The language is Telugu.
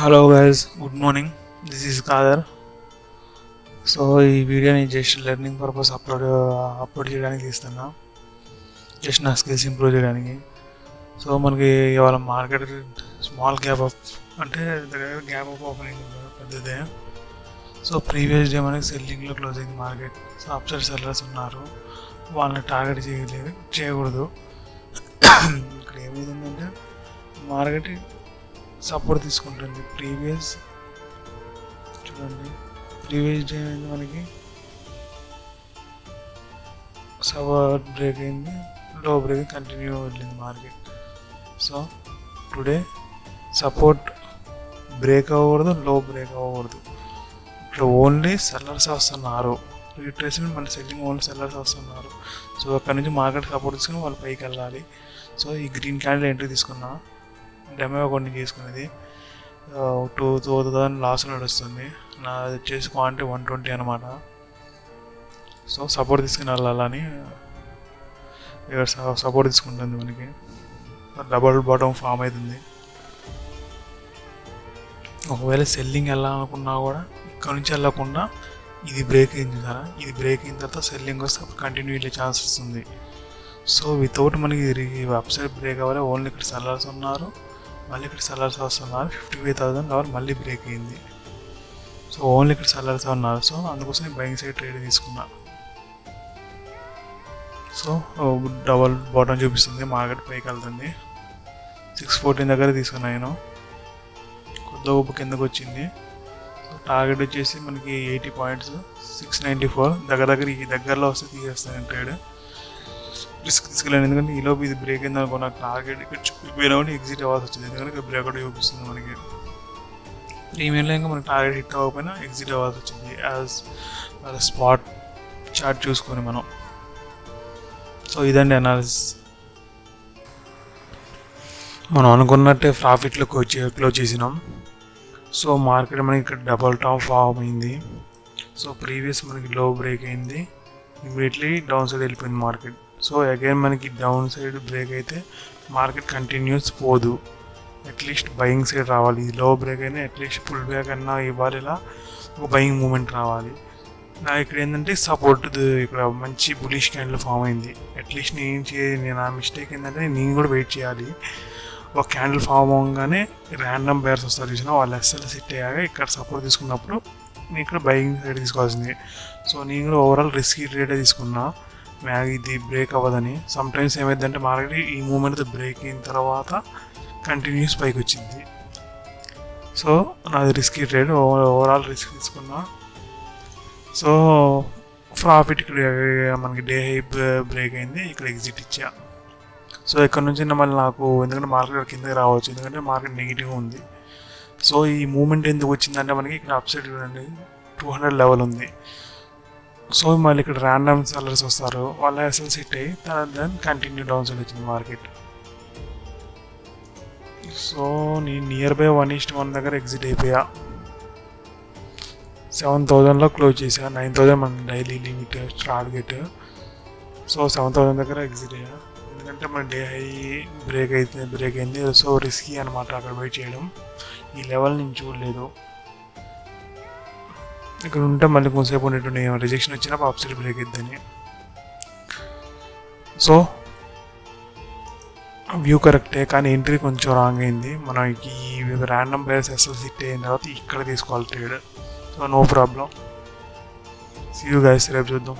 Hello guys, good morning. This is Kadar. So ఈ వీడియోని జస్ట్ లెర్నింగ్ పర్పస్ అప్లోడ్ చేయడానికి తీస్తున్నా, జస్ట్ నా స్కిల్స్ ఇంప్రూవ్ చేయడానికి. సో మనకి ఇవాళ మార్కెట్ స్మాల్ గ్యాప్ అప్ అంటే గ్యాప్ అప్ ఓపెనింగ్ పెద్దదే. సో ప్రీవియస్ డే మనకి సెల్లింగ్లో క్లోజ్ అయింది మార్కెట్. సో అప్సైడ్ సెల్లర్స్ ఉన్నారు, వాళ్ళని టార్గెట్ చేయకూడదు. ఇక్కడ ఏమైందంటే మార్కెట్ సపోర్ట్ తీసుకుంటుంది. ప్రీవియస్ డే అయింది, మనకి సపోర్ట్ బ్రేక్ అయింది, లో బ్రేక్ కంటిన్యూ వెళ్ళింది market. So today support break అవ్వకూడదు, లో బ్రేక్ అవ్వకూడదు. ఇక్కడ ఓన్లీ సెల్లర్స్ వస్తున్నారు, రీట్రేస్మెంట్ మన సెల్లింగ్ ఓన్లీ సెల్లర్స్ వస్తున్నారు. సో అక్కడ నుంచి మార్కెట్ సపోర్ట్ తీసుకుని వాళ్ళు పైకి వెళ్ళాలి. సో ఈ గ్రీన్ క్యాండిల్ ఎంట్రీ తీసుకున్నా, డెమో కొన్ని తీసుకునేది 2000 లాస్లో నడుస్తుంది. నాది వచ్చేసి క్వాంటిటీ 120 అనమాట. సో సపోర్ట్ తీసుకుని వెళ్ళాలని సపోర్ట్ తీసుకుంటుంది. మనకి డబుల్ బాటమ్ ఫామ్ అవుతుంది. ఒకవేళ సెల్లింగ్ వెళ్ళాలనుకున్నా కూడా ఇక్కడ నుంచి వెళ్ళకుండా ఇది బ్రేక్ అయింది కదా, ఇది బ్రేక్ అయిన తర్వాత సెల్లింగ్ వస్తే అప్పుడు కంటిన్యూ వెళ్ళే ఛాన్సెస్ ఉంది. సో వితౌట్ మనకి అప్ సైడ్ బ్రేక్ అవ్వాలి, ఓన్లీ ఇక్కడ సెల్లర్స్ ఉన్నారు, మళ్ళీ ఇక్కడ సెల్లర్స్ వస్తున్నారు. 55,000 లెవెల్ మళ్ళీ బ్రేక్ అయింది. సో ఓన్లీ ఇక్కడ సెల్లర్స్ ఉన్నారు. సో అందుకోసం నేను బయింగ్ సైడ్ ట్రేడ్ తీసుకున్నా. సో డబల్ బాటమ్ చూపిస్తుంది, మార్కెట్ పైకి వెళ్తుంది. 614 దగ్గర తీసుకున్నా నేను, కొద్ది ఊపు కిందకు వచ్చింది. సో టార్గెట్ వచ్చేసి మనకి 80 పాయింట్స్, 694 ఈ దగ్గరలో వస్తే తీసేస్తాను నేను ట్రేడ్. రిస్క్ తీసుకోలేను, ఎందుకంటే ఈలోపు ఇది బ్రేక్ అయింది అనుకో, నాకు టార్గెట్ ఇక్కడ చూపిపోయినా కూడా ఎగ్జిట్ అవ్వాల్సి వచ్చింది. ఎందుకంటే బ్రేక్అవుట్ చూపిస్తుంది మనకి. ప్రీమియంలో ఇంకా మనకి టార్గెట్ హిట్ అవ్వకపోయినా ఎగ్జిట్ అవ్వాల్సి వచ్చింది యాజ్ స్పాట్ చార్ట్ చూసుకొని మనం. సో ఇదండి అనాలిసిస్. మనం అనుకున్నట్టే ప్రాఫిట్లో క్లోజ్ చేసినాం. సో మార్కెట్ మనకి ఇక్కడ డబల్ టాప్ ఫామ్ అయింది. సో ప్రీవియస్ మనకి లో బ్రేక్ అయింది, ఇమీడియట్లీ డౌన్ సైడ్ వెళ్ళిపోయింది మార్కెట్. సో అగైన్ మనకి డౌన్ సైడ్ బ్రేక్ అయితే మార్కెట్ కంటిన్యూస్ పోదు, అట్లీస్ట్ బయింగ్ సైడ్ రావాలి. ఇది లో బ్రేక్ అయినా అట్లీస్ట్ ఫుల్ బ్యాక్ అన్నా ఇవ్వాలి, ఇలా ఒక బయింగ్ మూమెంట్ రావాలి. నా ఇక్కడ ఏంటంటే సపోర్ట్ ఇక్కడ మంచి బులిష్ క్యాండిల్ ఫామ్ అయింది. అట్లీస్ట్ నేను నా మిస్టేక్ ఏంటంటే నేను కూడా వెయిట్ చేయాలి. ఒక క్యాండిల్ ఫామ్ అవ్వగానే ర్యాండమ్ బేర్స్ వస్తారు చూసినా, వాళ్ళు ఎస్ఎల్ సెట్ అయ్యాక ఇక్కడ సపోర్ట్ తీసుకున్నప్పుడు నేను ఇక్కడ బయింగ్ సైడ్ తీసుకోవాల్సింది. సో నేను కూడా ఓవరాల్ రిస్కీ ట్రేడే తీసుకున్నా, ఇది బ్రేక్ అవ్వదని. సమ్టైమ్స్ ఏమైందంటే మార్కెట్ ఈ మూమెంట్ బ్రేక్ అయిన తర్వాత కంటిన్యూస్ పైకి వచ్చింది. సో నాది రిస్కీ ట్రేడ్, ఓవరాల్ రిస్క్ తీసుకున్నా. సో ప్రాఫిట్ ఇక్కడ మనకి డే హై బ్రేక్ అయింది, ఇక్కడ ఎగ్జిట్ ఇచ్చా. సో ఇక్కడ నుంచి మళ్ళీ నాకు ఎందుకంటే మార్కెట్ కిందకి రావచ్చు, ఎందుకంటే మార్కెట్ నెగిటివ్ ఉంది. సో ఈ మూమెంట్ ఎందుకు వచ్చిందంటే మనకి ఇక్కడ అప్ సైడ్ చూడండి 200 లెవెల్ ఉంది. సో మళ్ళీ ఇక్కడ ర్యాండమ్ సెల్లర్స్ వస్తారు, వాళ్ళ ఎస్ఎల్ సెట్ అయ్యి దెన్ కంటిన్యూ డౌన్ సైడ్ వచ్చింది మార్కెట్. సో నేను నియర్ బై 1:1 దగ్గర ఎగ్జిట్ అయిపోయా. 7,000లో క్లోజ్ చేసా. 9,000 మన డైలీ లిమిట్ టార్గెట్. సో 7,000 దగ్గర ఎగ్జిట్ అయ్యా, ఎందుకంటే మన డే హై బ్రేక్ అయింది. సో రిస్కీ అనమాట అక్కడ వెయిట్ చేయడం. ఈ లెవెల్ నేను చూడలేదు, ఇక్కడ ఉంటే మళ్ళీ కొంతసేపు ఉండేటువంటి రిజెక్షన్ వచ్చినప్పుడు అప్ సైడ్ బ్రేక్ అయిద్దని. సో వ్యూ కరెక్టే, కానీ ఎంట్రీ కొంచెం రాంగ్ అయింది. మనకి ర్యాండమ్ బేర్స్ ఎస్ఎల్ సిట్ అయిన తర్వాత ఇక్కడ తీసుకోవాలి trade. So no problem. See you guys, రేపు చూద్దాం.